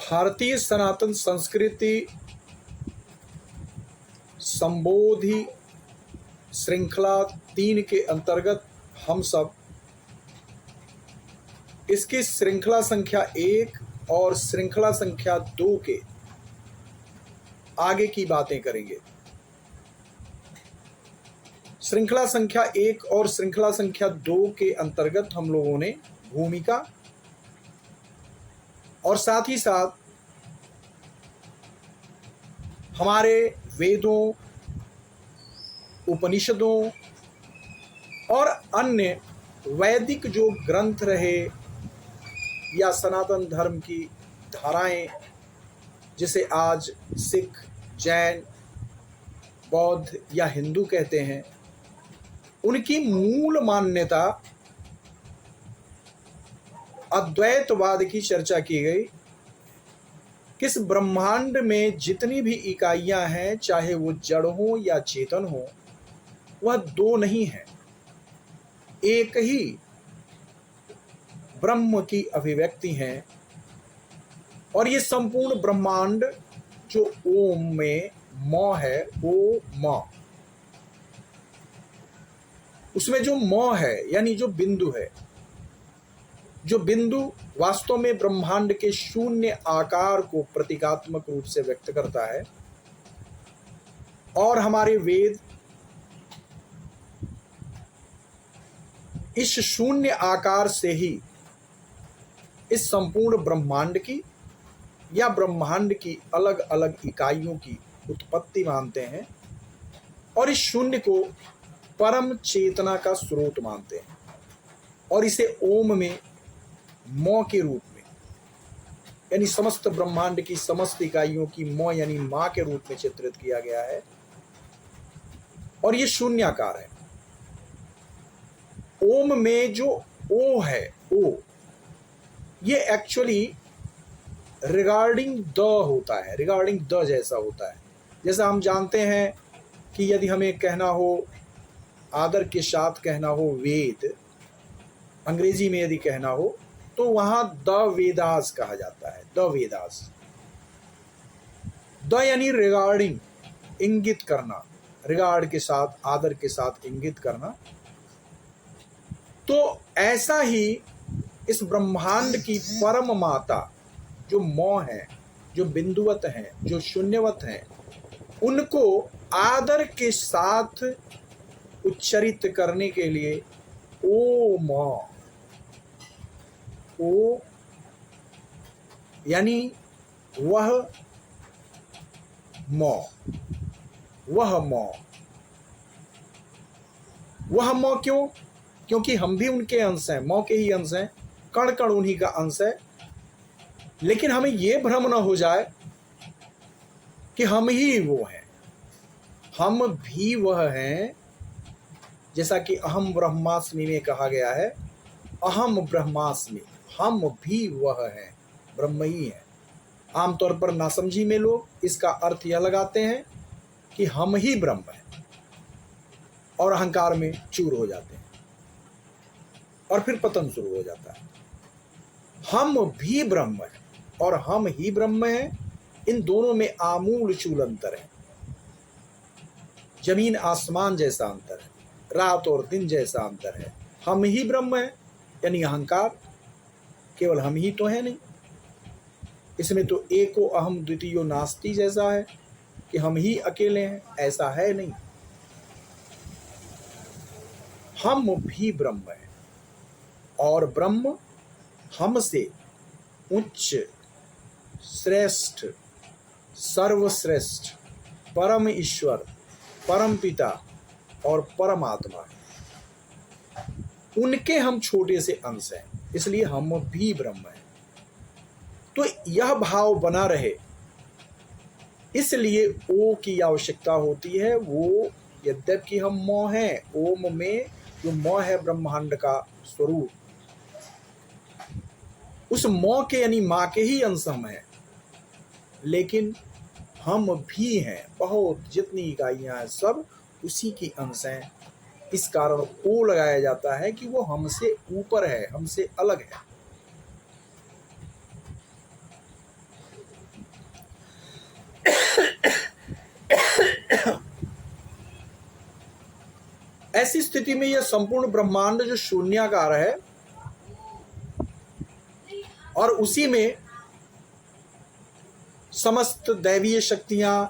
भारतीय सनातन संस्कृति संबोधि श्रृंखला 3 के अंतर्गत हम सब इसकी श्रृंखला संख्या 1 और श्रृंखला संख्या 2 के आगे की बातें करेंगे। श्रृंखला संख्या 1 और श्रृंखला संख्या 2 के अंतर्गत हम लोगों ने भूमिका और साथ ही साथ हमारे वेदों, उपनिषदों और अन्य वैदिक जो ग्रंथ रहे या सनातन धर्म की धाराएं, जिसे आज सिख, जैन, बौद्ध या हिंदू कहते हैं, उनकी मूल मान्यता अद्वैतवाद की चर्चा की गई। किस ब्रह्मांड में जितनी भी इकाइयां हैं, चाहे वो जड़ हो या चेतन हो, वह दो नहीं है, एक ही ब्रह्म की अभिव्यक्ति है। और ये संपूर्ण ब्रह्मांड जो ओम में मौ है, ओ मौ, उसमें जो मौ है यानी जो बिंदु है, जो बिंदु वास्तव में ब्रह्मांड के शून्य आकार को प्रतीकात्मक रूप से व्यक्त करता है। और हमारे वेद इस शून्य आकार से ही इस संपूर्ण ब्रह्मांड की या ब्रह्मांड की अलग अलग इकाइयों की उत्पत्ति मानते हैं और इस शून्य को परम चेतना का स्रोत मानते हैं और इसे ओम में मौ के रूप में यानी समस्त ब्रह्मांड की समस्त इकाइयों की मौ यानी मां के रूप में चित्रित किया गया है। और ये शून्याकार है। ओम में जो ओ है, ओ, ये एक्चुअली रिगार्डिंग द होता है, रिगार्डिंग द जैसा होता है। जैसा हम जानते हैं कि यदि हमें कहना हो, आदर के साथ कहना हो वेद, अंग्रेजी में यदि कहना हो तो वहां द वेदास कहा जाता है, द वेदास। द यानी रिगार्डिंग, इंगित करना, रिगार्ड के साथ, आदर के साथ इंगित करना। तो ऐसा ही इस ब्रह्मांड की परम माता जो मौ है, जो बिंदुवत हैं, जो शून्यवत हैं, उनको आदर के साथ उच्चरित करने के लिए ओ मौ, ओ यानी वह मौ, वह मौ, वह मौ क्यों? क्योंकि हम भी उनके अंश हैं, मौ के ही अंश हैं, कण कण उन्हीं का अंश है। लेकिन हमें यह भ्रम न हो जाए कि हम ही वो हैं, हम भी वह हैं। जैसा कि अहम ब्रह्मास्मि में कहा गया है, अहम ब्रह्मास्मि, हम भी वह हैं, ब्रह्म ही है। आमतौर पर नासमझी में लोग इसका अर्थ यह लगाते हैं कि हम ही ब्रह्म हैं और अहंकार में चूर हो जाते हैं और फिर पतन शुरू हो जाता है। हम भी ब्रह्म हैं और हम ही ब्रह्म हैं, इन दोनों में आमूल चूल अंतर है। जमीन आसमान जैसा अंतर है, रात और दिन जैसा अंतर है। हम ही ब्रह्म हैं यानी अहंकार केवल हम ही तो है नहीं, इसमें तो एको अहम द्वितीयो नास्ति जैसा है कि हम ही अकेले हैं, ऐसा है नहीं। हम भी ब्रह्म हैं और ब्रह्म हमसे उच्च, श्रेष्ठ, सर्वश्रेष्ठ, परम ईश्वर, परम पिता और परमात्मा है। उनके हम छोटे से अंश हैं, इसलिए हम भी ब्रह्म हैं। तो यह भाव बना रहे, इसलिए ओ की आवश्यकता होती है। वो यद्यपि हम मौ हैं, ओम में जो मौ है ब्रह्मांड का स्वरूप, उस मौ के यानी मां के ही अंश हम हैं, लेकिन हम भी हैं, बहुत जितनी इकाइयां हैं सब उसी की अंश हैं। इस कारण ओ लगाया जाता है कि वो हमसे ऊपर है, हमसे अलग है। ऐसी स्थिति में यह संपूर्ण ब्रह्मांड जो शून्याकार है और उसी में समस्त दैवीय शक्तियां,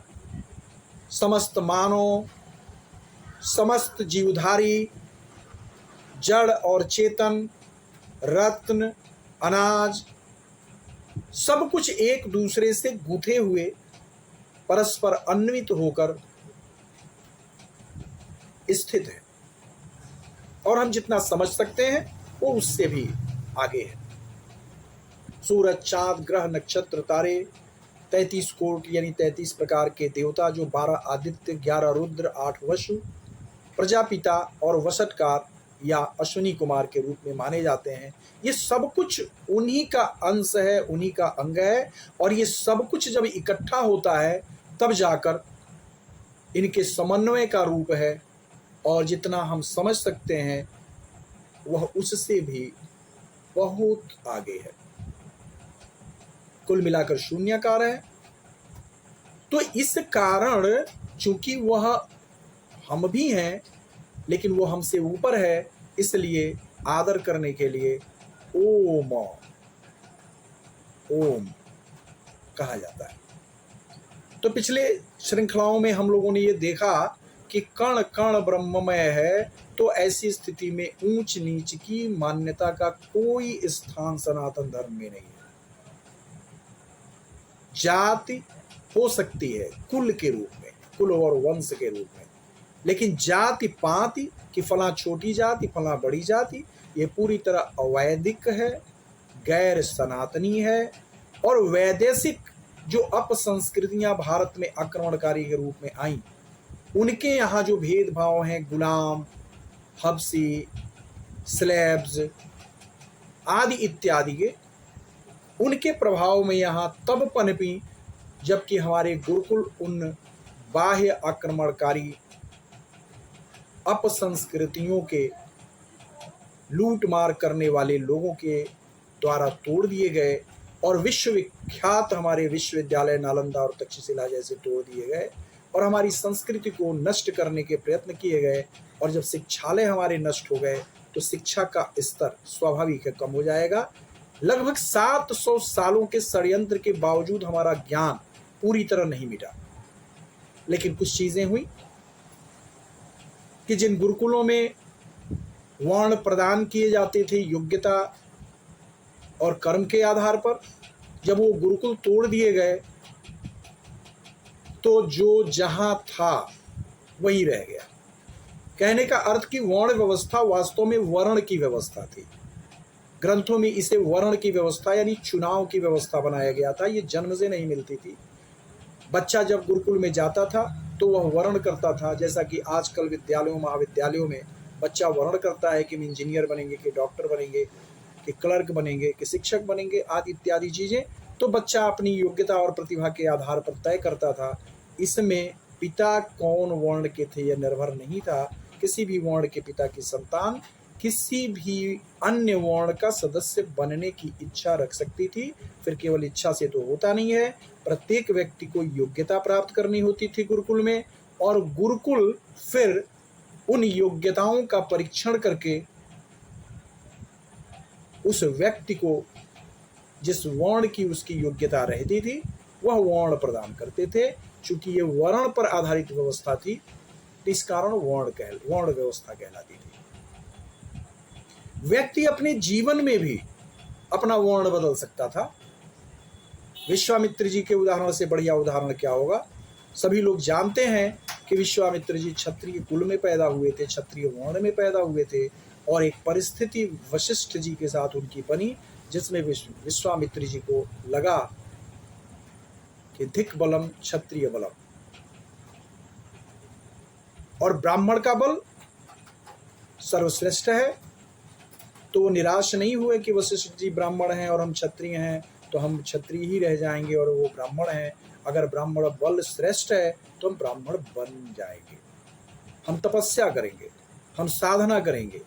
समस्त मानव, समस्त जीवधारी, जड़ और चेतन, रत्न, अनाज, सब कुछ एक दूसरे से गूंथे हुए परस्पर अन्वित होकर स्थित है। और हम जितना समझ सकते हैं वो उससे भी आगे है। सूरज, चांद, ग्रह, नक्षत्र, तारे, 33 कोट यानी 33 प्रकार के देवता, जो 12 आदित्य, 11 रुद्र, 8 वसु, प्रजापिता और वसटकार या अश्विनी कुमार के रूप में माने जाते हैं, ये सब कुछ उन्हीं का अंश है, उन्हीं का अंग है। और ये सब कुछ जब इकट्ठा होता है तब जाकर इनके समन्वय का रूप है। और जितना हम समझ सकते हैं वह उससे भी बहुत आगे है। कुल मिलाकर शून्याकार है। तो इस कारण चूंकि वह हम भी हैं लेकिन वो हमसे ऊपर है, इसलिए आदर करने के लिए ओम ओम कहा जाता है। तो पिछले श्रृंखलाओं में हम लोगों ने ये देखा कि कण कण ब्रह्ममय है। तो ऐसी स्थिति में ऊंच नीच की मान्यता का कोई स्थान सनातन धर्म में नहीं है। जाति हो सकती है कुल के रूप में, कुल और वंश के रूप में, लेकिन जाति पाति कि फला छोटी जाति फला बड़ी जाति, ये पूरी तरह अवैदिक है, गैर सनातनी है। और वैदेशिक जो अपसंस्कृतियां भारत में आक्रमणकारी के रूप में आई, उनके यहाँ जो भेदभाव हैं, गुलाम, हबसी, स्लेब्स आदि इत्यादि के, उनके प्रभाव में यहाँ तब पनपी जबकि हमारे गुरुकुल उन बाह्य आक्रमणकारी अपसंस्कृतियों के लूट मार करने वाले लोगों के द्वारा तोड़ दिए गए और विश्वविख्यात हमारे विश्वविद्यालय नालंदा और तक्षशिला जैसे तोड़ दिए गए और हमारी संस्कृति को नष्ट करने के प्रयत्न किए गए। और जब शिक्षालय हमारे नष्ट हो गए तो शिक्षा का स्तर स्वाभाविक है कम हो जाएगा। लगभग 700 सालों के षड्यंत्र के बावजूद हमारा ज्ञान पूरी तरह नहीं मिटा, लेकिन कुछ चीजें हुई कि जिन गुरुकुलों में वर्ण प्रदान किए जाते थे योग्यता और कर्म के आधार पर, जब वो गुरुकुल तोड़ दिए गए तो जो जहां था वही रह गया। कहने का अर्थ कि वर्ण व्यवस्था वास्तव में वर्ण की व्यवस्था थी। ग्रंथों में इसे वर्ण की व्यवस्था यानी चुनाव की व्यवस्था बनाया गया था। ये जन्म से नहीं मिलती थी। बच्चा जब गुरुकुल में जाता था तो वह वर्ण करता था, जैसा कि आजकल विद्यालयों महाविद्यालयों में बच्चा वर्ण करता है कि हम इंजीनियर बनेंगे, कि डॉक्टर बनेंगे, कि क्लर्क बनेंगे, कि शिक्षक बनेंगे आदि इत्यादि चीज़ें। तो बच्चा अपनी योग्यता और प्रतिभा के आधार पर तय करता था। इसमें पिता कौन वर्ण के थे यह निर्भर नहीं था। किसी भी वर्ण के पिता की संतान किसी भी अन्य वर्ण का सदस्य बनने की इच्छा रख सकती थी। फिर केवल इच्छा से तो होता नहीं है, प्रत्येक व्यक्ति को योग्यता प्राप्त करनी होती थी गुरुकुल में, और गुरुकुल फिर उन योग्यताओं का परीक्षण करके उस व्यक्ति को जिस वर्ण की उसकी योग्यता रहती थी वह वर्ण प्रदान करते थे। चूंकि ये वर्ण पर आधारित व्यवस्था थी इस कारण वर्ण व्यवस्था कहलाती थी। व्यक्ति अपने जीवन में भी अपना वर्ण बदल सकता था। विश्वामित्र जी के उदाहरण से बढ़िया उदाहरण क्या होगा। सभी लोग जानते हैं कि विश्वामित्र जी क्षत्रिय कुल में पैदा हुए थे, क्षत्रिय वर्ण में पैदा हुए थे, और एक परिस्थिति वशिष्ठ जी के साथ उनकी बनी जिसमें विश्वामित्र जी को लगा कि धिक बलम क्षत्रिय बलम, और ब्राह्मण का बल सर्वश्रेष्ठ है। तो वो निराश नहीं हुए कि वशिष्ठ जी ब्राह्मण हैं और हम क्षत्रिय हैं तो हम क्षत्रिय ही रह जाएंगे और वो ब्राह्मण हैं। अगर ब्राह्मण बल श्रेष्ठ है तो हम ब्राह्मण बन जाएंगे, हम तपस्या करेंगे, हम साधना करेंगे,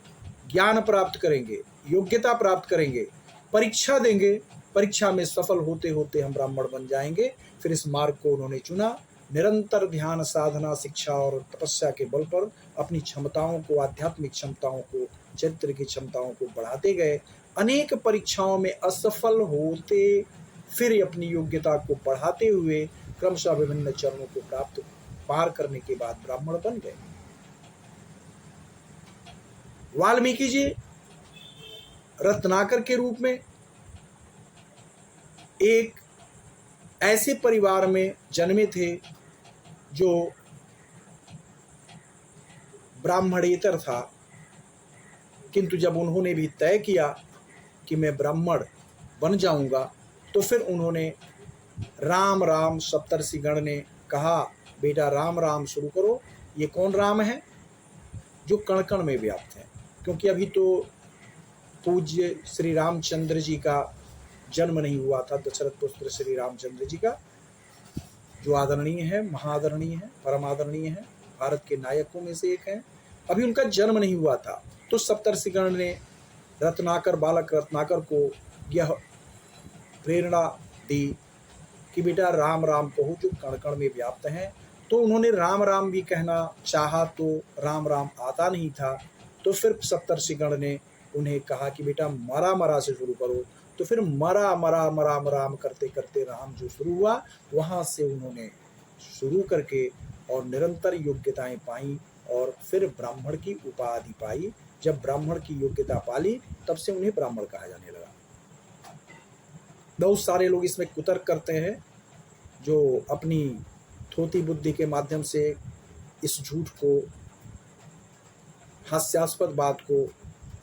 ज्ञान प्राप्त करेंगे, योग्यता प्राप्त करेंगे, परीक्षा देंगे, परीक्षा में सफल होते होते हम ब्राह्मण बन जाएंगे। फिर इस मार्ग को उन्होंने चुना निरंतर ध्यान साधना शिक्षा और तपस्या के बल पर अपनी क्षमताओं को, आध्यात्मिक क्षमताओं को, चरित्र की क्षमताओं को बढ़ाते गए। अनेक परीक्षाओं में असफल होते फिर अपनी योग्यता को बढ़ाते हुए क्रमशः विभिन्न चरणों को पार करने के बाद ब्राह्मण बन गए। वाल्मीकि जी रत्नाकर के रूप में एक ऐसे परिवार में जन्मे थे जो ब्राह्मणेतर था, किंतु जब उन्होंने भी तय किया कि मैं ब्राह्मण बन जाऊंगा तो फिर उन्होंने राम राम, सप्तर्षिगण ने कहा बेटा राम राम शुरू करो। ये कौन राम है? जो कण कण में व्याप्त है। क्योंकि अभी तो पूज्य श्री रामचंद्र जी का जन्म नहीं हुआ था, दशरथ पुत्र श्री रामचंद्र जी का, जो आदरणीय है, महाआदरणीय है, परम आदरणीय है, भारत के नायकों में से एक है। अभी उनका जन्म नहीं हुआ था तो सप्तर्षिगण ने रत्नाकर, बालक रत्नाकर को यह प्रेरणा दी कि बेटा राम राम कहो जो कण कण में व्याप्त हैं। तो उन्होंने राम राम भी कहना चाहा तो राम राम आता नहीं था, तो फिर सप्तर्षिगण ने उन्हें कहा कि बेटा मरा मरा से शुरू करो। तो फिर मरा मरा मरा मराम करते करते राम जो शुरू हुआ, वहाँ से उन्होंने शुरू करके और निरंतर योग्यताएं पाई और फिर ब्राह्मण की उपाधि पाई। जब ब्राह्मण की योग्यता पाली तब से उन्हें ब्राह्मण कहा जाने लगा। बहुत सारे लोग इसमें कुतर्क करते हैं, जो अपनी थोती बुद्धि के माध्यम से इस झूठ को, हास्यास्पद बात को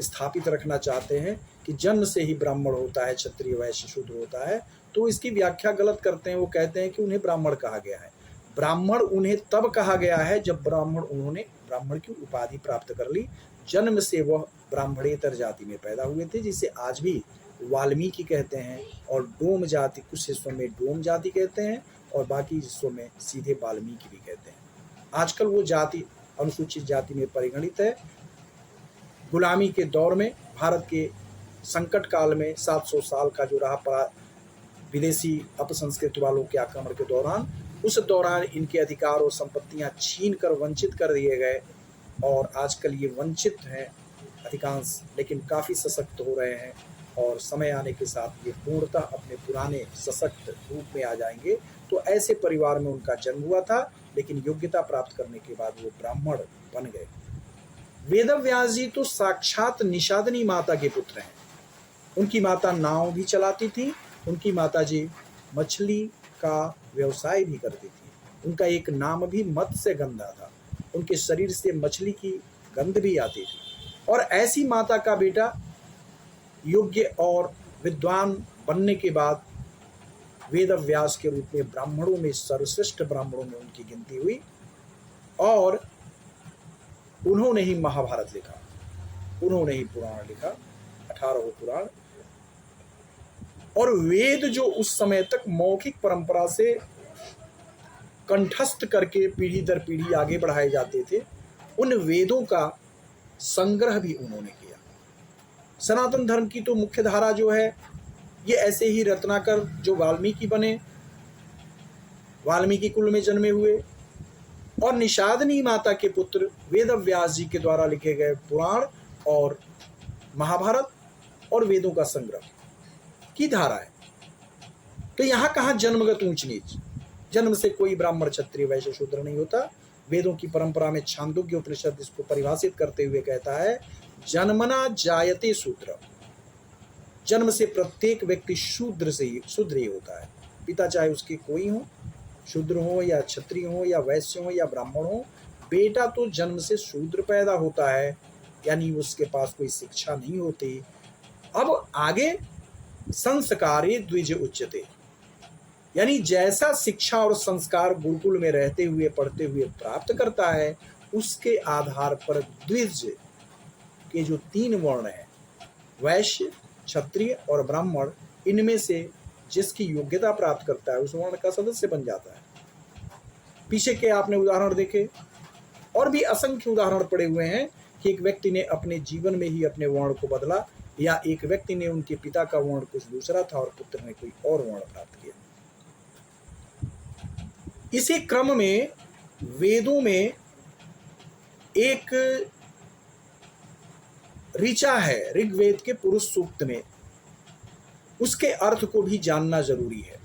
स्थापित रखना चाहते हैं कि जन्म से ही ब्राह्मण होता है, क्षत्रिय वैश्य शूद्र होता है। तो इसकी व्याख्या गलत करते हैं। वो कहते हैं कि उन्हें ब्राह्मण कहा गया है। ब्राह्मण उन्हें तब कहा गया है जब उन्होंने ब्राह्मण की उपाधि प्राप्त कर ली। जन्म से वह ब्राह्मणेतर जाति में पैदा हुए थे, जिसे आज भी वाल्मीकि कहते हैं, और डोम जाति, कुछ हिस्सों में डोम जाति कहते हैं और बाकी हिस्सों में सीधे वाल्मीकि भी कहते हैं। आजकल वो जाति अनुसूचित जाति में परिगणित है। गुलामी के दौर में, भारत के संकट काल में 700 साल का जो रहा पड़ा विदेशी अपसंस्कृत वालों के आक्रमण के दौरान, उस दौरान इनके अधिकार और संपत्तियां छीन कर वंचित कर दिए गए और आजकल ये वंचित हैं अधिकांश, लेकिन काफ़ी सशक्त हो रहे हैं और समय आने के साथ ये पूर्णतः अपने पुराने सशक्त रूप में आ जाएंगे। तो ऐसे परिवार में उनका जन्म हुआ था, लेकिन योग्यता प्राप्त करने के बाद वो ब्राह्मण बन गए। वेदव्यास जी तो साक्षात निषादनी माता के पुत्र हैं। उनकी माता नाव भी चलाती थी, उनकी माता जी मछली का व्यवसाय भी करती थी। उनका एक नाम भी मत्स्य गंधा था। उनके शरीर से मछली की गंध भी आती थी। और ऐसी माता का बेटा योग्य और विद्वान बनने के बाद वेदव्यास के रूप में ब्राह्मणों में, सर्वश्रेष्ठ ब्राह्मणों में उनकी गिनती हुई और उन्होंने ही महाभारत लिखा, उन्होंने ही पुराण लिखा, 18 पुराण। और वेद जो उस समय तक मौखिक परंपरा से कंठस्थ करके पीढ़ी दर पीढ़ी आगे बढ़ाए जाते थे, उन वेदों का संग्रह भी उन्होंने किया। सनातन धर्म की तो मुख्य धारा जो है, ये ऐसे ही रत्नाकर जो वाल्मीकि बने, वाल्मीकि कुल में जन्मे हुए, और निषादनी माता के पुत्र वेदव्यास जी के द्वारा लिखे गए पुराण और महाभारत और वेदों का संग्रह की धारा है। तो यहाँ कहाँ जन्मगत ऊंच नीच? जन्म से कोई ब्राह्मण, क्षत्रिय, वैश्य, शूद्र नहीं होता। वेदों की परंपरा में छांदोग्य उपनिषद इसको परिभाषित करते हुए कहता है, जन्मना जायते शूद्र। जन्म से प्रत्येक व्यक्ति शूद्र ही होता है। पिता चाहे उसके कोई हो, शूद्र हो या क्षत्रिय हो या वैश्य हो या ब्राह्मण हो, बेटा तो जन्म से शूद्र पैदा होता है, यानी उसके पास कोई शिक्षा नहीं होती। अब आगे संस्कारे द्विज उच्यते, यानी जैसा शिक्षा और संस्कार गुरुकुल में रहते हुए, पढ़ते हुए प्राप्त करता है, उसके आधार पर द्विज के जो 3 वर्ण हैं, वैश्य, क्षत्रिय और ब्राह्मण, इनमें से जिसकी योग्यता प्राप्त करता है उस वर्ण का सदस्य बन जाता है। पीछे के आपने उदाहरण देखे और भी असंख्य उदाहरण पड़े हुए हैं कि एक व्यक्ति ने अपने जीवन में ही अपने वर्ण को बदला, या एक व्यक्ति ने, उनके पिता का वर्ण कुछ दूसरा था और पुत्र ने कोई और वर्ण प्राप्त किया। इसी क्रम में वेदों में एक ऋचा है, ऋग्वेद के पुरुष सूक्त में, उसके अर्थ को भी जानना जरूरी है।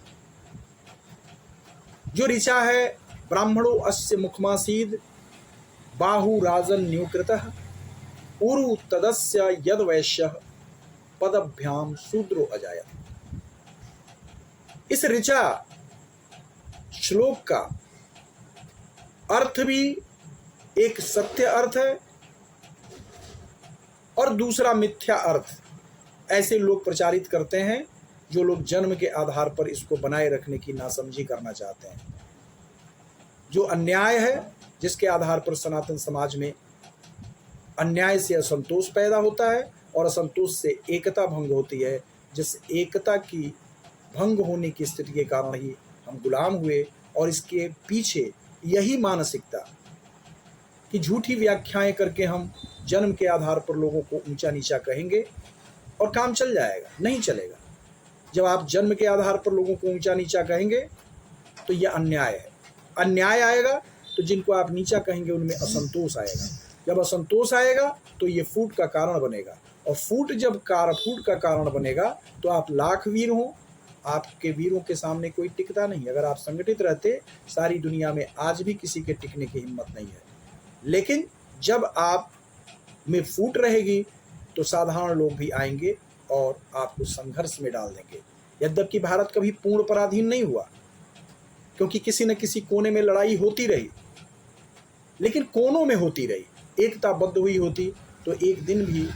जो ऋचा है, ब्राह्मणो अस्य मुखमासीद बाहु राजन न्यूकृतः उरु तदस्य यद वैश्य पदभ्याम शूद्रो अजायत। इस ऋचा श्लोक का अर्थ भी एक सत्य अर्थ है और दूसरा मिथ्या अर्थ। ऐसे लोग प्रचारित करते हैं जो लोग जन्म के आधार पर इसको बनाए रखने की नासमझी करना चाहते हैं। जो अन्याय है, जिसके आधार पर सनातन समाज में अन्याय से असंतोष पैदा होता है और असंतोष से एकता भंग होती है, जिस एकता की भंग होने की स्थिति के कारण ही हम गुलाम हुए। और इसके पीछे यही मानसिकता कि झूठी व्याख्याएं करके हम जन्म के आधार पर लोगों को ऊंचा नीचा कहेंगे और काम चल जाएगा। नहीं चलेगा। जब आप जन्म के आधार पर लोगों को ऊंचा नीचा कहेंगे तो यह अन्याय है। अन्याय आएगा तो जिनको आप नीचा कहेंगे उनमें असंतोष आएगा। जब असंतोष आएगा तो ये फूट का कारण बनेगा, और फूट का कारण बनेगा तो आप लाख वीर हों, आपके वीरों के सामने कोई टिकता नहीं। अगर आप संगठित रहते, सारी दुनिया में आज भी किसी के टिकने की हिम्मत नहीं है। लेकिन जब आप में फूट रहेगी तो साधारण लोग भी आएंगे और आपको संघर्ष में डाल देंगे। यद्यपि भारत कभी पूर्ण पराधीन नहीं हुआ, क्योंकि किसी न किसी कोने में लड़ाई होती रही, लेकिन कोनों में होती रही। एकताबद्ध हुई होती तो एक दिन भी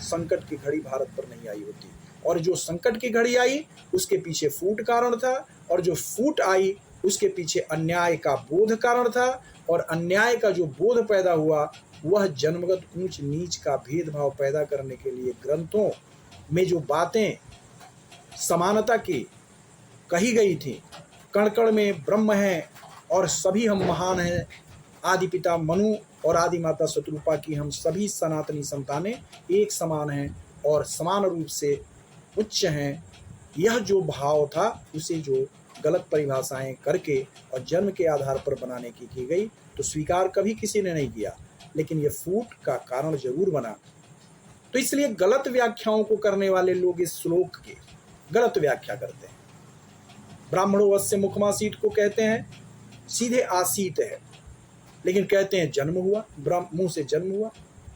संकट की घड़ी भारत पर नहीं आई होती। और जो संकट की घड़ी आई उसके पीछे फूट कारण था, और जो फूट आई उसके पीछे अन्याय का बोध कारण था। और अन्याय का जो बोध पैदा हुआ वह जन्मगत ऊंच नीच का भेदभाव पैदा करने के लिए ग्रंथों में जो बातें समानता की कही गई थी, कण कण में ब्रह्म है और सभी हम महान हैं, आदि पिता मनु और आदि माता शत्रुपा की हम सभी सनातनी संतानें एक समान हैं और समान रूप से उच्च हैं, यह जो भाव था उसे जो गलत परिभाषाएं करके और जन्म के आधार पर बनाने की गई तो स्वीकार कभी किसी ने नहीं किया, लेकिन यह फूट का कारण जरूर बना। तो इसलिए गलत व्याख्याओं को करने वाले लोग इस श्लोक की गलत व्याख्या करते हैं। ब्राह्मणो अस्य मुखमासीत को कहते हैं सीधे आसीत है, लेकिन कहते हैं जन्म हुआ, मुंह से जन्म हुआ।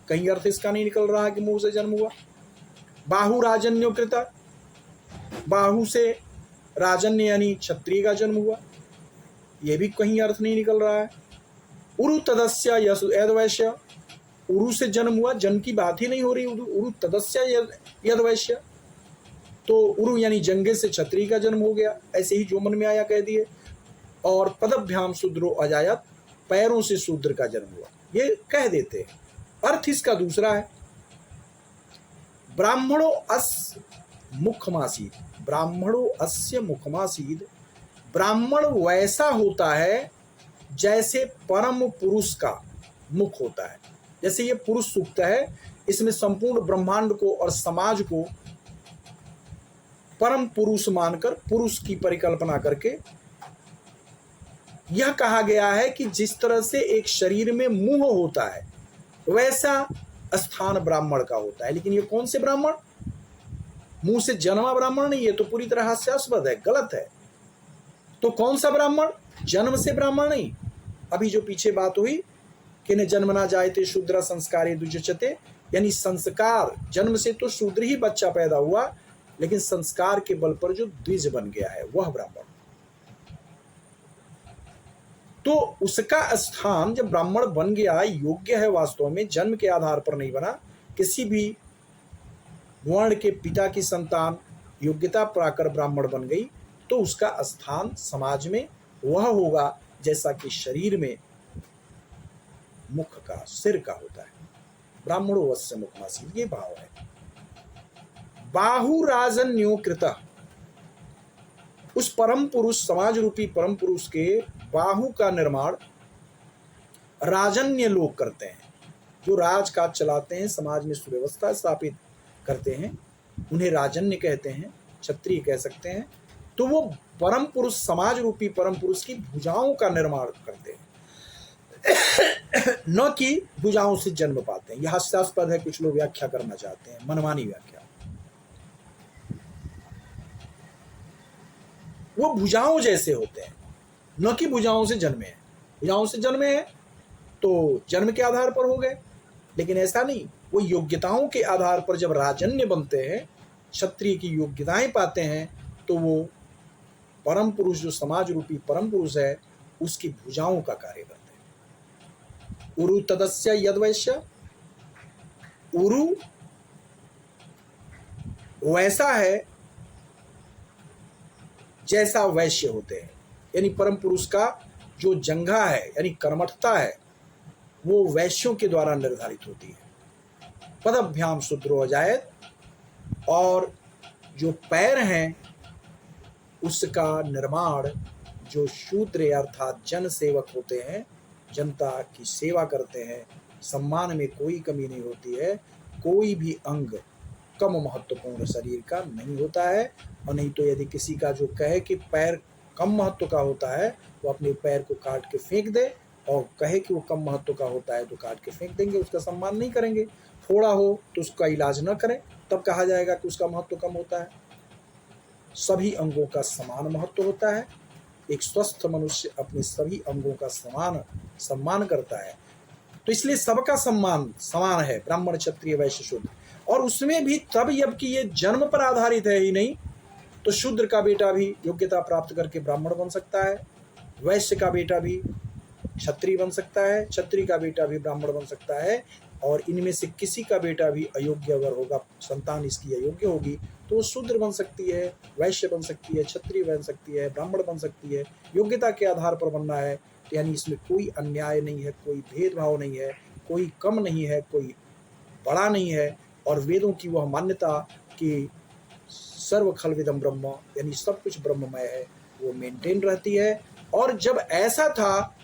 कहीं अर्थ इसका नहीं निकल रहा कि मुंह से जन्म हुआ। बाहु राजन्यो कृता, बाहु से राजन्य यानी क्षत्रिय का जन्म हुआ, यह भी कहीं अर्थ नहीं निकल रहा है। उरु तदस्य यद वैश्य, उरु से जन्म हुआ, जन्म की बात ही नहीं हो रही। उरु तदस्य यद वैश्य, तो उरु यानी जंगे से क्षत्रिय का जन्म हो गया, ऐसे ही जो मन में आया कह दिए। और पदभ्याम शूद्रो अजायत, पैरों से शूद्र का जन्म हुआ, ये कह देते हैं। अर्थ इसका दूसरा है, ब्राह्मणो अस्य मुखमासीद, ब्राह्मणो अस्य मुखमासीद, ब्राह्मण वैसा होता है जैसे परम पुरुष का मुख होता है। जैसे ये पुरुष सूक्त है, इसमें संपूर्ण ब्रह्मांड को और समाज को परम पुरुष मानकर पुरुष की परिकल्पना करके यह कहा गया है कि जिस तरह से एक शरीर में मुंह होता है वैसा स्थान ब्राह्मण का होता है। लेकिन ये कौन से ब्राह्मण? मुंह से जन्मा ब्राह्मण नहीं, ये तो पूरी तरह हास्यास्पद है, गलत है। तो कौन सा ब्राह्मण? जन्म से ब्राह्मण नहीं। अभी जो पीछे बात हुई कि न जन्मना जायते शूद्र संस्कारे द्विजोच्यते, यानी संस्कार, जन्म से तो शूद्र ही बच्चा पैदा हुआ, लेकिन संस्कार के बल पर जो द्विज बन गया है वह ब्राह्मण। तो उसका स्थान जब ब्राह्मण बन गया, योग्य है, वास्तव में जन्म के आधार पर नहीं बना, किसी भी वर्ण के पिता की संतान योग्यता पाकर ब्राह्मण बन गई, तो उसका स्थान समाज में वह होगा जैसा कि शरीर में मुख का, सिर का होता है। ब्राह्मणो अस्य मुखमासीत, ये भाव है। बाहु राजन्यो कृतः, उस परम पुरुष, समाज रूपी परम पुरुष के बाहु का निर्माण राजन्य लोग करते हैं। जो राजकाज चलाते हैं, समाज में सुव्यवस्था स्थापित करते हैं, उन्हें राजन्य कहते हैं, क्षत्रिय कह सकते हैं। तो वो परम पुरुष, समाज रूपी परम पुरुष की भुजाओं का निर्माण करते हैं, न कि भुजाओं से जन्म पाते हैं। यह हास्यास्पद है, कुछ लोग व्याख्या करना चाहते हैं, मनमानी व्याख्या। वो भुजाओं जैसे होते हैं, न कि भुजाओं से जन्मे हैं। भुजाओं से जन्मे हैं तो जन्म के आधार पर हो गए, लेकिन ऐसा नहीं। वो योग्यताओं के आधार पर जब राजन्य बनते हैं, क्षत्रिय की योग्यताएं पाते हैं, तो वो परम पुरुष, जो समाज रूपी परम पुरुष है, उसकी भुजाओं का कार्य करते हैं। उरु तदस्य यद्वैश्य, उरु वैसा है जैसा वैश्य होते हैं, यानी परम पुरुष का जो जंघा है, यानी कर्मठता है, वो वैश्यों के द्वारा निर्धारित होती है। पदभ्याम शूद्रो जायत, और जो पैर हैं उसका निर्माण जो शूद्र अर्थात जन सेवक होते हैं, जनता की सेवा करते हैं, सम्मान में कोई कमी नहीं होती है। कोई भी अंग कम महत्वपूर्ण शरीर का नहीं होता है। और नहीं तो यदि किसी का जो कहे कि पैर कम महत्व का होता है, वो अपने पैर को काट के फेंक दे, और कहे कि वो कम महत्व का होता है तो काट के फेंक देंगे, उसका सम्मान नहीं करेंगे। फोड़ा हो तो उसका इलाज न करें, तब कहा जाएगा कि उसका महत्व कम होता है। सभी अंगों का समान महत्व होता है। एक स्वस्थ मनुष्य अपने सभी अंगों का समान सम्मान करता है। तो इसलिए सबका सम्मान समान है, ब्राह्मण, क्षत्रिय, वैश्य, शूद्र। और उसमें भी तब, जबकि ये जन्म पर आधारित है ही नहीं, तो शूद्र का बेटा भी योग्यता प्राप्त करके ब्राह्मण बन सकता है, वैश्य का बेटा भी क्षत्रिय बन सकता है, क्षत्रिय का बेटा भी ब्राह्मण बन सकता है। और इनमें से किसी का बेटा भी अयोग्य अगर होगा, संतान इसकी अयोग्य होगी, तो वो शूद्र बन सकती है, वैश्य बन सकती है, क्षत्रिय बन सकती है, ब्राह्मण बन सकती है। योग्यता के आधार पर बनना है, यानी इसमें कोई अन्याय नहीं है, कोई भेदभाव नहीं है, कोई कम नहीं है, कोई बड़ा नहीं है। और वेदों की वह मान्यता कि सर्व खलविदम ब्रह्म, यानी सब कुछ ब्रह्ममय है, वो मेंटेन रहती है। और जब ऐसा था,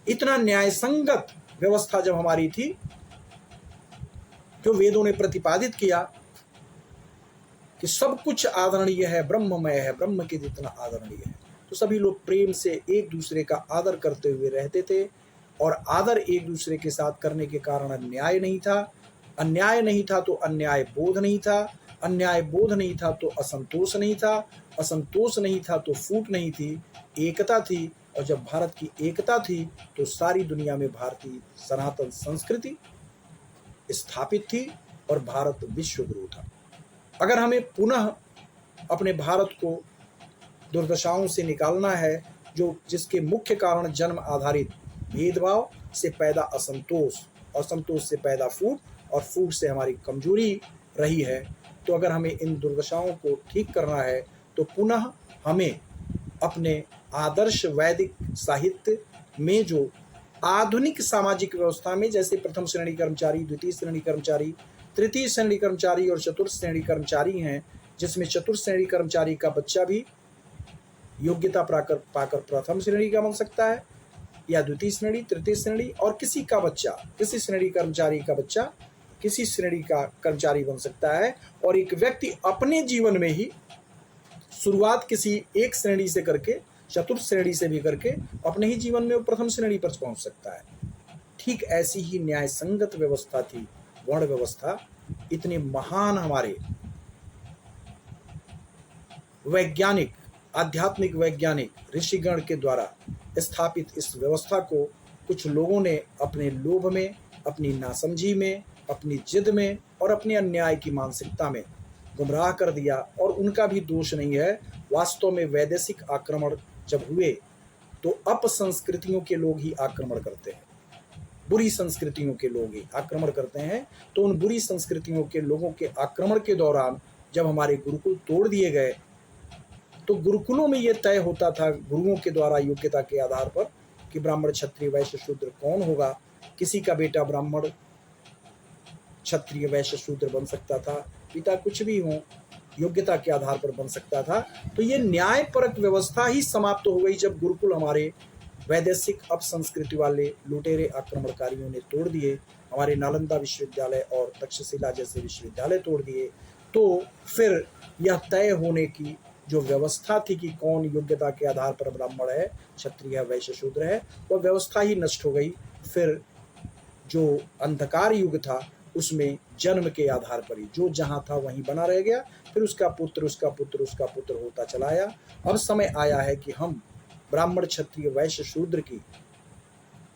इतना न्याय संगत व्यवस्था जब हमारी थी, जो वेदों ने प्रतिपादित किया कि सब कुछ आदरणीय है, ब्रह्ममय है, ब्रह्म के जितना आदरणीय है, तो सभी लोग प्रेम से एक दूसरे का आदर करते हुए रहते थे। और आदर एक दूसरे के साथ करने के कारण अन्याय नहीं था, अन्याय नहीं था तो अन्याय बोध नहीं था, अन्याय बोध नहीं था तो असंतोष नहीं था, असंतोष नहीं था तो फूट नहीं थी, एकता थी। और जब भारत की एकता थी तो सारी दुनिया में भारतीय सनातन संस्कृति स्थापित थी और भारत विश्व गुरु था। अगर हमें पुनः अपने भारत को दुर्दशाओं से निकालना है, जो जिसके मुख्य कारण जन्म आधारित भेदभाव से पैदा असंतोष, असंतोष से पैदा फूट, और फूट से हमारी कमजोरी रही है, तो अगर हमें इन दुर्दशाओं को ठीक करना है, तो पुनः हमें अपने आदर्श वैदिक साहित्य में जो आधुनिक सामाजिक व्यवस्था में, जैसे प्रथम श्रेणी कर्मचारी, द्वितीय श्रेणी कर्मचारी, तृतीय श्रेणी कर्मचारी और चतुर्थ श्रेणी कर्मचारी हैं, जिसमें चतुर्थ श्रेणी कर्मचारी का बच्चा भी योग्यता पाकर प्रथम श्रेणी का बन सकता है, या द्वितीय श्रेणी, तृतीय श्रेणी, और किसी का बच्चा, किसी श्रेणी कर्मचारी का बच्चा किसी श्रेणी का कर्मचारी बन सकता है। और एक व्यक्ति अपने जीवन में ही शुरुआत किसी एक श्रेणी से करके, चतुर्थ श्रेणी से भी करके, अपने ही जीवन में वो प्रथम श्रेणी पर पहुंच सकता है। ठीक ऐसी ही न्याय संगत व्यवस्था थी वर्ण व्यवस्था। इतने महान हमारे वैज्ञानिक, आध्यात्मिक वैज्ञानिक ऋषिगण के द्वारा स्थापित इस व्यवस्था को कुछ लोगों ने अपने लोभ में, अपनी नासमझी में, अपनी जिद में और अपने अन्याय की मानसिकता में गुमराह कर दिया। और उनका भी दोष नहीं है। वास्तव में वैदेशिक आक्रमण जब हुए तो अपसंस्कृतियों के लोग ही आक्रमण करते हैं, बुरी संस्कृतियों के लोग ही आक्रमण करते हैं। तो उन बुरी संस्कृतियों के लोगों के आक्रमण के दौरान जब हमारे गुरुकुल तोड़ दिए गए, तो गुरुकुलों में ये तय होता था गुरुओं के द्वारा योग्यता के आधार पर कि ब्राह्मण, क्षत्रिय, वैश्य, शूद्र कौन होगा। किसी का बेटा ब्राह्मण, क्षत्रिय, वैश्य, शूद्र बन सकता था, पिता कुछ भी हो, योग्यता के आधार पर बन सकता था। तो ये न्यायपरक व्यवस्था ही समाप्त हो गई जब गुरुकुल हमारे वैदेशिक अपसंस्कृति वाले लुटेरे आक्रमणकारियों ने तोड़ दिए। हमारे नालंदा विश्वविद्यालय और तक्षशिला जैसे विश्वविद्यालय तोड़ दिए। तो फिर यह तय होने की जो व्यवस्था थी कि कौन योग्यता के आधार पर ब्राह्मण है, क्षत्रिय है, वैश्य, शूद्र है, वह व्यवस्था ही नष्ट हो गई। फिर जो अंधकार युग था उसमें जन्म के आधार पर ही जो जहाँ था वहीं बना रह गया, फिर उसका पुत्र उसका पुत्र उसका पुत्र होता चला आया। अब समय आया है कि हम ब्राह्मण, क्षत्रिय, वैश्य, शूद्र की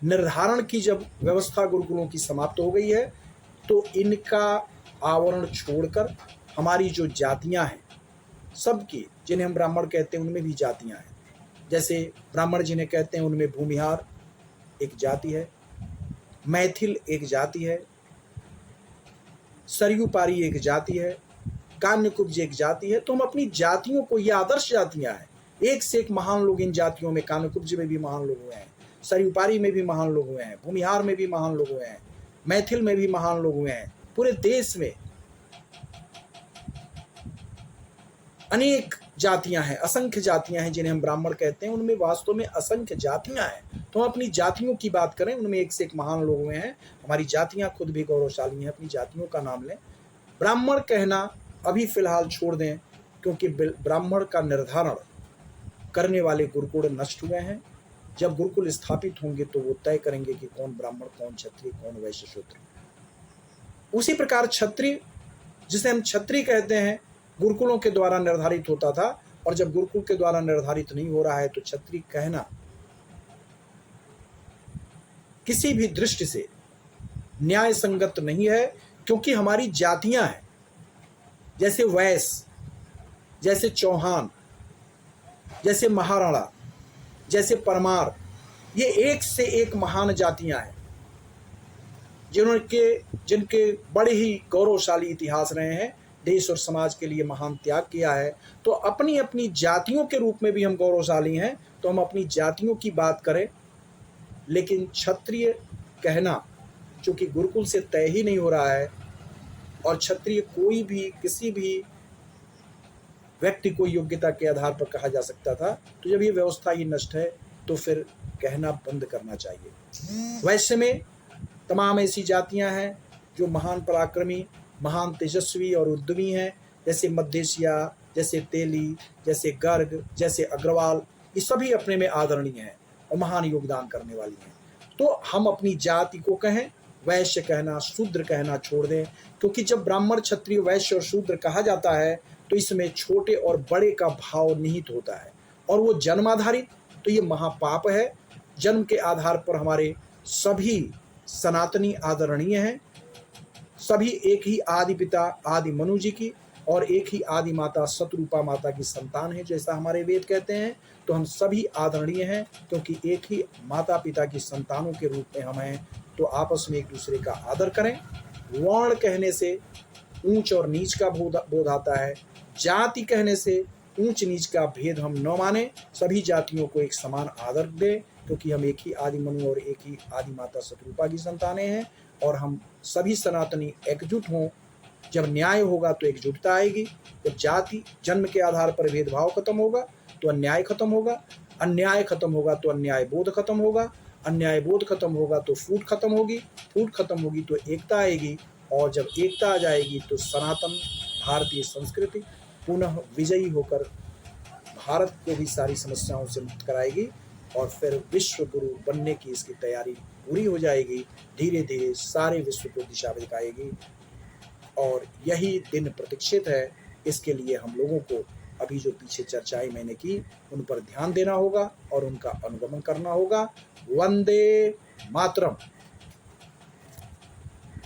निर्धारण की जब व्यवस्था गुरुकुलों की समाप्त हो गई है, तो इनका आवरण छोड़कर हमारी जो जातियां हैं सबकी, जिन्हें हम ब्राह्मण कहते हैं उनमें भी जातियां हैं। जैसे ब्राह्मण जिन्हें कहते हैं उनमें भूमिहार एक जाति है, मैथिल एक जाति है, सरयूपारी एक जाति है, कान्यकुब्ज एक जाति है। तो हम अपनी जातियों को, ये आदर्श जातियां हैं, एक से एक महान लोग इन जातियों में, कान्यकुब्ज में भी महान लोग हुए हैं, सरयूपारी में भी महान लोग हुए हैं, भूमिहार में भी महान लोग हुए हैं, मैथिल में भी महान लोग हुए हैं। पूरे देश में अनेक जातियां हैं, असंख्य जातियां हैं जिन्हें हम ब्राह्मण कहते हैं, उनमें वास्तव में असंख्य जातियां हैं। तो हम अपनी जातियों की बात करें, उनमें एक से एक महान लोग हुए हैं। हमारी जातियां खुद भी गौरवशाली हैं, अपनी जातियों का नाम लें। ब्राह्मण कहना अभी फिलहाल छोड़ दें, क्योंकि ब्राह्मण का निर्धारण करने वाले गुरुकुल नष्ट हुए हैं। जब गुरुकुल स्थापित होंगे तो वो तय करेंगे कि कौन ब्राह्मण, कौन क्षत्रिय, कौन वैश्य, शूद्र। उसी प्रकार क्षत्रिय, जिसे हम क्षत्रिय कहते हैं, गुरुकुलों के द्वारा निर्धारित होता था, और जब गुरुकुल के द्वारा निर्धारित नहीं हो रहा है तो क्षत्रिय कहना किसी भी दृष्टि से न्याय संगत नहीं है, क्योंकि हमारी जातियां हैं, जैसे वैश्य, जैसे चौहान, जैसे महाराणा, जैसे परमार, ये एक से एक महान जातियां हैं जिनके बड़े ही गौरवशाली इतिहास रहे हैं, देश और समाज के लिए महान त्याग किया है। तो अपनी अपनी जातियों के रूप में भी हम गौरवशाली हैं, तो हम अपनी जातियों की बात करें। लेकिन क्षत्रिय कहना, चूंकि गुरुकुल से तय ही नहीं हो रहा है, और क्षत्रिय कोई भी, किसी भी व्यक्ति को योग्यता के आधार पर कहा जा सकता था, तो जब ये व्यवस्था ही नष्ट है तो फिर कहना बंद करना चाहिए। वैश्य में तमाम ऐसी जातियां हैं जो महान पराक्रमी, महान तेजस्वी और उद्यमी हैं, जैसे मध्येशिया, जैसे तेली, जैसे गर्ग, जैसे अग्रवाल। ये सभी अपने में आदरणीय हैं और महान योगदान करने वाली हैं। तो हम अपनी जाति को कहें, वैश्य कहना, शूद्र कहना छोड़ दें, क्योंकि जब ब्राह्मण, क्षत्रिय, वैश्य और शूद्र कहा जाता है तो इसमें छोटे और बड़े का भाव निहित होता है, और वो जन्माधारित, तो ये महापाप है। जन्म के आधार पर हमारे सभी सनातनी आदरणीय हैं, सभी एक ही आदि पिता आदि मनु जी की और एक ही आदि माता सतरूपा माता की संतान है, जैसा हमारे वेद कहते हैं। तो हम सभी आदरणीय हैं, क्योंकि एक ही माता पिता की संतानों के रूप में हम हैं। तो आपस में एक दूसरे का आदर करें। वर्ण कहने से ऊंच और नीच का बोध आता है, जाति कहने से ऊंच नीच का भेद हम न माने, सभी जातियों को एक समान आदर दें, क्योंकि हम एक ही आदि मनु और एक ही आदि माता सतरूपा की संतानें हैं। और हम सभी सनातनी एकजुट हों। जब न्याय होगा तो एकजुटता आएगी। जब जाति जन्म के आधार पर भेदभाव खत्म होगा तो अन्याय खत्म होगा, अन्याय खत्म होगा तो अन्याय बोध खत्म होगा, अन्याय बोध खत्म होगा तो फूट खत्म होगी, फूट खत्म होगी तो एकता आएगी, और जब एकता आ जाएगी तो सनातन भारतीय संस्कृति पुनः विजयी होकर भारत को भी सारी समस्याओं से मुक्त कराएगी, और फिर विश्व गुरु बनने की इसकी तैयारी पूरी हो जाएगी। धीरे धीरे सारे विश्व को दिशा दिखाएगी, और यही दिन प्रतीक्षित है। इसके लिए हम लोगों को अभी जो पीछे चर्चाएं मैंने की उन पर ध्यान देना होगा और उनका अनुगमन करना होगा। वंदे मातरम।